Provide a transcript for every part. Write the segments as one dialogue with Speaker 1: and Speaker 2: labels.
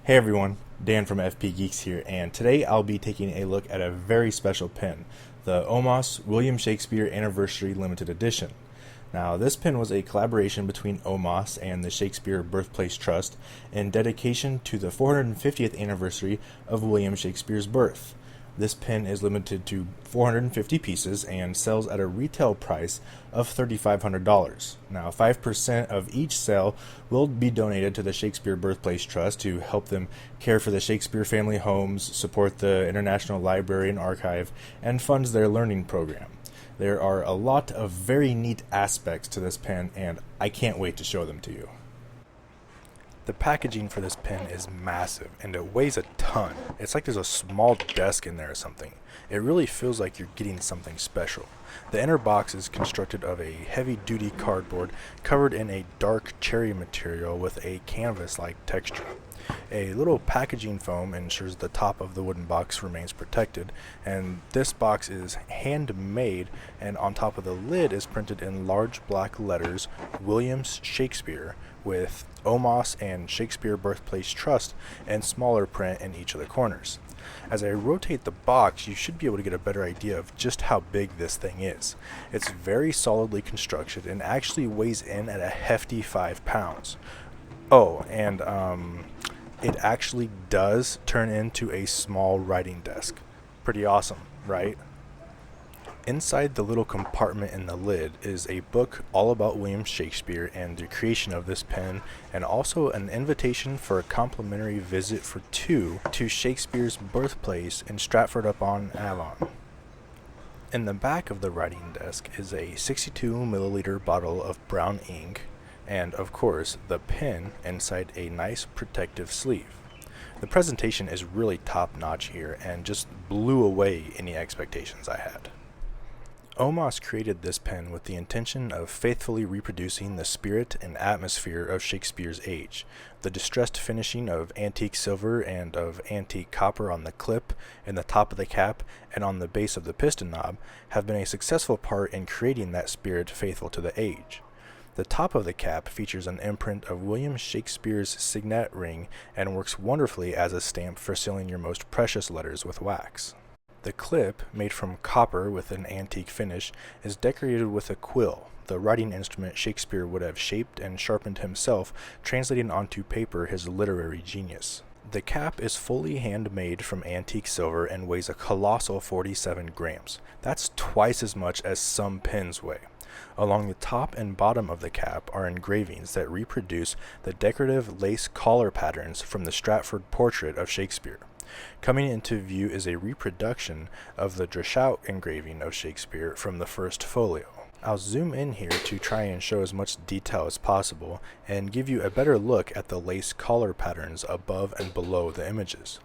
Speaker 1: Hey everyone, Dan from FP Geeks here, and today I'll be taking a look at a very special pen, the Omas William Shakespeare Anniversary Limited Edition. Now, this pen was a collaboration between Omas and the Shakespeare Birthplace Trust in dedication to the 450th anniversary of William Shakespeare's birth. This pen is limited to 450 pieces and sells at a retail price of $3,500. Now, 5% of each sale will be donated to the Shakespeare Birthplace Trust to help them care for the Shakespeare family homes, support the International Library and Archive, and funds their learning program. There are a lot of very neat aspects to this pen, and I can't wait to show them to you. The packaging for this pen is massive, and it weighs a ton. It's like there's a small desk in there or something. It really feels like you're getting something special. The inner box is constructed of a heavy-duty cardboard covered in a dark cherry material with a canvas-like texture. A little packaging foam ensures the top of the wooden box remains protected, and this box is handmade, and on top of the lid is printed in large black letters William Shakespeare with Omas and Shakespeare Birthplace Trust and smaller print in each of the corners. As I rotate the box, you should be able to get a better idea of just how big this thing is. It's very solidly constructed and actually weighs in at a hefty 5 pounds. Oh, and it actually does turn into a small writing desk. Pretty awesome, right? Inside the little compartment in the lid is a book all about William Shakespeare and the creation of this pen, and also an invitation for a complimentary visit for two to Shakespeare's birthplace in Stratford-upon-Avon. In the back of the writing desk is a 62 milliliter bottle of brown ink, and of course the pen inside a nice protective sleeve. The presentation is really top-notch here and just blew away any expectations I had. Omas created this pen with the intention of faithfully reproducing the spirit and atmosphere of Shakespeare's age. The distressed finishing of antique silver and of antique copper on the clip, in the top of the cap, and on the base of the piston knob have been a successful part in creating that spirit faithful to the age. The top of the cap features an imprint of William Shakespeare's signet ring and works wonderfully as a stamp for sealing your most precious letters with wax. The clip, made from copper with an antique finish, is decorated with a quill, the writing instrument Shakespeare would have shaped and sharpened himself, translating onto paper his literary genius. The cap is fully handmade from antique silver and weighs a colossal 47 grams. That's twice as much as some pens weigh. Along the top and bottom of the cap are engravings that reproduce the decorative lace collar patterns from the Stratford portrait of Shakespeare. Coming into view is a reproduction of the Dreshout engraving of Shakespeare from the first folio. I'll zoom in here to try and show as much detail as possible and give you a better look at the lace collar patterns above and below the images.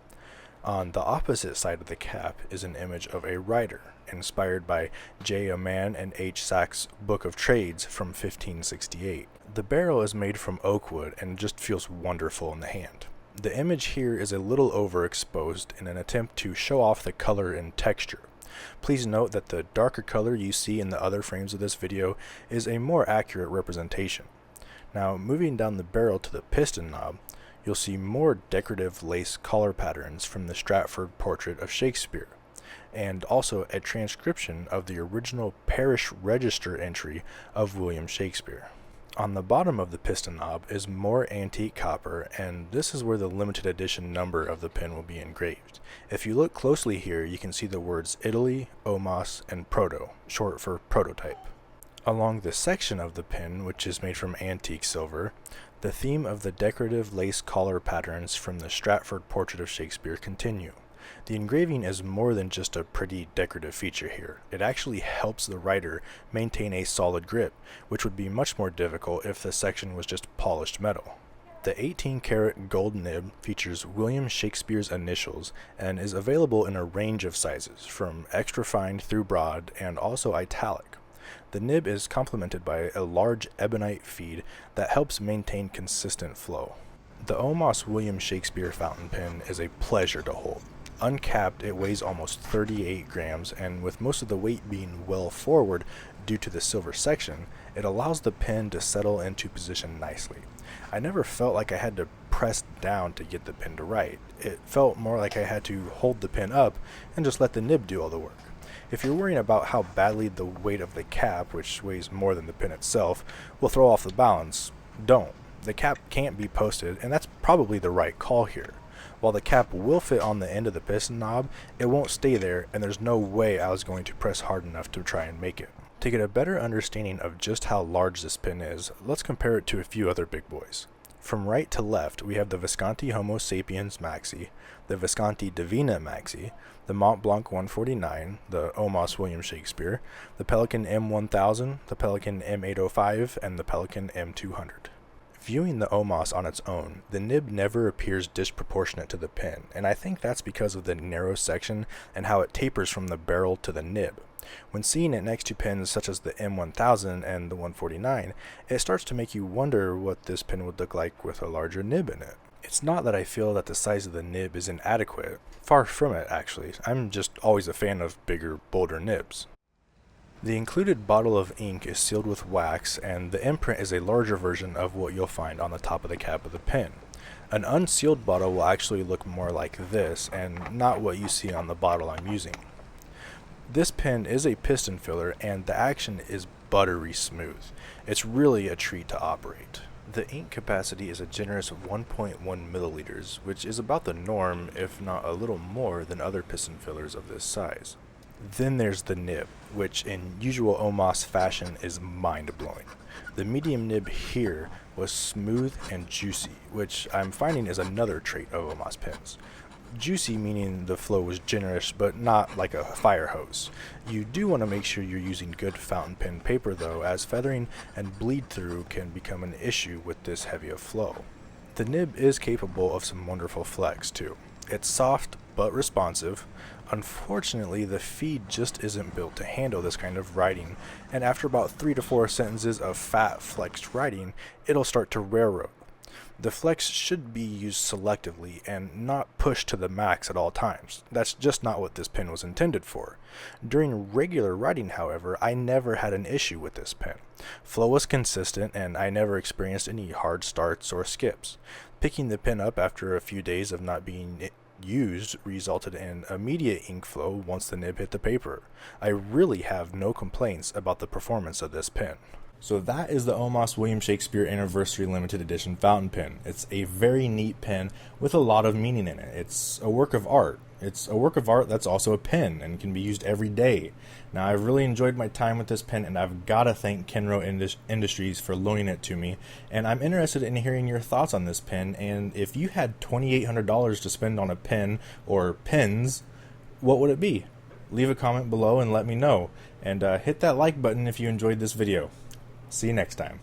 Speaker 1: On the opposite side of the cap is an image of a writer, inspired by J. Aman and H. Sachs' Book of Trades from 1568. The barrel is made from oak wood and just feels wonderful in the hand. The image here is a little overexposed in an attempt to show off the color and texture. Please note that the darker color you see in the other frames of this video is a more accurate representation. Now, moving down the barrel to the piston knob, you'll see more decorative lace collar patterns from the Stratford portrait of Shakespeare, and also a transcription of the original parish register entry of William Shakespeare. On the bottom of the piston knob is more antique copper, and this is where the limited edition number of the pen will be engraved. If you look closely here, you can see the words Italy, Omas, and Proto, short for prototype. Along the section of the pen, which is made from antique silver, the theme of the decorative lace collar patterns from the Stratford portrait of Shakespeare continue. The engraving is more than just a pretty decorative feature here. It actually helps the writer maintain a solid grip, which would be much more difficult if the section was just polished metal. The 18-karat gold nib features William Shakespeare's initials and is available in a range of sizes, from extra fine through broad and also italic. The nib is complemented by a large ebonite feed that helps maintain consistent flow. The Omas William Shakespeare fountain pen is a pleasure to hold. Uncapped, it weighs almost 38 grams, and with most of the weight being well forward due to the silver section, it allows the pen to settle into position nicely. I never felt like I had to press down to get the pen to write. It felt more like I had to hold the pen up and just let the nib do all the work. If you're worrying about how badly the weight of the cap, which weighs more than the pen itself, will throw off the balance, don't. The cap can't be posted, and that's probably the right call here. While the cap will fit on the end of the piston knob, it won't stay there, and there's no way I was going to press hard enough to try and make it. To get a better understanding of just how large this pen is, let's compare it to a few other big boys. From right to left, we have the Visconti Homo Sapiens Maxi, the Visconti Divina Maxi, the Mont Blanc 149, the Omas William Shakespeare, the Pelikan M1000, the Pelikan M805, and the Pelikan M200. Viewing the Omas on its own, the nib never appears disproportionate to the pen, and I think that's because of the narrow section and how it tapers from the barrel to the nib. When seeing it next to pens such as the M1000 and the 149, it starts to make you wonder what this pen would look like with a larger nib in it. It's not that I feel that the size of the nib is inadequate. Far from it, actually. I'm just always a fan of bigger, bolder nibs. The included bottle of ink is sealed with wax, and the imprint is a larger version of what you'll find on the top of the cap of the pen. An unsealed bottle will actually look more like this, and not what you see on the bottle I'm using. This pen is a piston filler, and the action is buttery smooth. It's really a treat to operate. The ink capacity is a generous 1.1 milliliters, which is about the norm, if not a little more than other piston fillers of this size. Then there's the nib, which in usual Omas fashion is mind-blowing. The medium nib here was smooth and juicy, which I'm finding is another trait of Omas pens. Juicy meaning the flow was generous, but not like a fire hose. You do want to make sure you're using good fountain pen paper though, as feathering and bleed through can become an issue with this heavy of flow. The nib is capable of some wonderful flex too. It's soft but responsive. Unfortunately, the feed just isn't built to handle this kind of writing, and after about 3 to 4 sentences of fat flexed writing, it'll start to railroad. The flex should be used selectively and not pushed to the max at all times. That's just not what this pen was intended for. During regular writing, however, I never had an issue with this pen. Flow was consistent and I never experienced any hard starts or skips. Picking the pen up after a few days of not being used resulted in immediate ink flow once the nib hit the paper. I really have no complaints about the performance of this pen. So that is the Omas William Shakespeare Anniversary Limited Edition fountain pen. It's a very neat pen with a lot of meaning in it. It's a work of art. It's a work of art that's also a pen and can be used every day. Now, I've really enjoyed my time with this pen, and I've got to thank Kenro Industries for loaning it to me. And I'm interested in hearing your thoughts on this pen, and if you had $2,800 to spend on a pen or pens, what would it be? Leave a comment below and let me know. And hit that like button if you enjoyed this video. See you next time.